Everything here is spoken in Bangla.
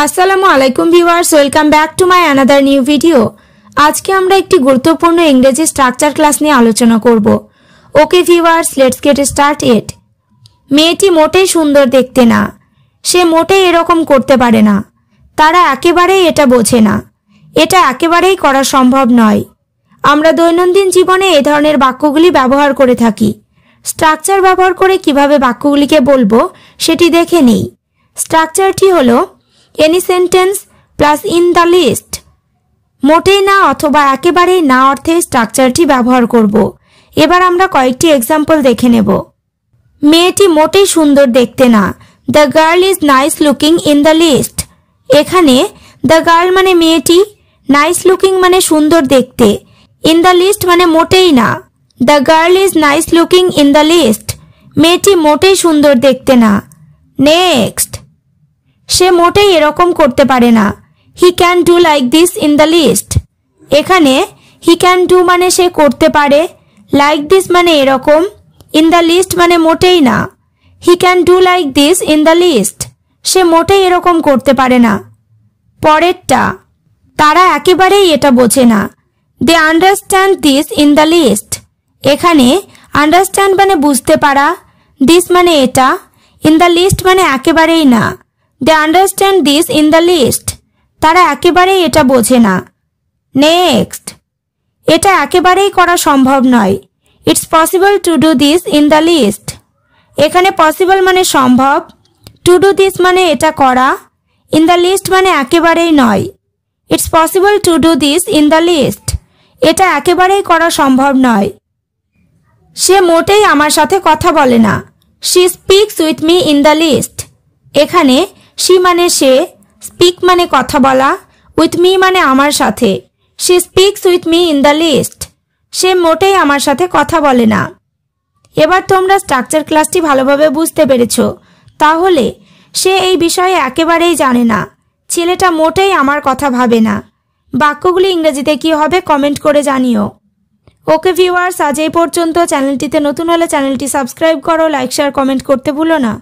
আসসালামু আলাইকুম viewers, welcome back to my another new video. আজকে আমরা একটি গুরুত্বপূর্ণ ইংরেজি স্ট্রাকচার ক্লাস নিয়ে আলোচনা করব। Okay viewers, let's get start it. মেয়েটি মোটেই সুন্দর দেখতে না, সে মোটেই এরকম করতে পারে না, তারা একেবারেই এটা বোঝে না, এটা একেবারেই করা সম্ভব নয়। আমরা দৈনন্দিন জীবনে এ ধরনের বাক্যগুলি ব্যবহার করে থাকি। স্ট্রাকচার ব্যবহার করে কিভাবে বাক্যগুলিকে বলবো সেটি দেখে নেই। স্ট্রাকচারটি হলো any sentence plus in the list. মোটেই না অথবা একেবারেই না অর্থে স্ট্রাকচারটি ব্যবহার করব। এবার আমরা কয়েকটি এক্সাম্পল দেখে নেব। মেয়েটি মোটেই সুন্দর দেখতে না, the girl is nice looking in the list. এখানে দ্য গার্ল মানে মেয়েটি, নাইস লুকিং মানে সুন্দর দেখতে, ইন দ্য লিস্ট মানে মোটেই না। The girl is nice looking in the list, মেয়েটি মোটেই সুন্দর দেখতে না। নেক্সট, সে মোটেই এরকম করতে পারে না, he can do like this in the list. এখানে হি ক্যান ডু মানে সে করতে পারে, লাইক দিস মানে এরকম, ইন দ্য লিস্ট মানে মোটেই না। He can do like this in the least, সে মোটেই এরকম করতে পারে না। পরেরটা, তারা একেবারেই এটা বোঝে না, they understand this in the list. এখানে আন্ডারস্ট্যান্ড মানে বুঝতে পারা, দিস মানে এটা, ইন দ্য লিস্ট মানে একেবারেই না। They understand this in the list, তারা একেবারেই এটা বোঝে না। নেক্সট, এটা একেবারেই করা সম্ভব নয়, it's possible to do this in the list. এখানে পসিবল মানে সম্ভব, টু ডু দিস মানে এটা করা, ইন দ্য লিস্ট মানে একেবারেই নয়। It's possible to do this in the list, এটা একেবারেই করা সম্ভব নয়। সে মোটেই আমার সাথে কথা বলে না, she speaks with me in the list. এখানে শি মানে সে, স্পিক মানে কথা বলা, উইথ মি মানে আমার সাথে। She speaks with me in the least, সে মোটেই আমার সাথে কথা বলে না। এবার তোমরা স্ট্রাকচার ক্লাসটি ভালোভাবে বুঝতে পেরেছ। তাহলে সে এই বিষয়ে একেবারেই জানে না, ছেলেটা মোটেই আমার কথা ভাবে না। বাক্যগুলি ইংরেজিতে কি হবে কমেন্ট করে জানিও। ওকে ভিউয়ার্স, আজ এই পর্যন্ত। চ্যানেলটিতে নতুন হলে চ্যানেলটি সাবস্ক্রাইব করো, লাইক শেয়ার কমেন্ট করতে ভুলো না।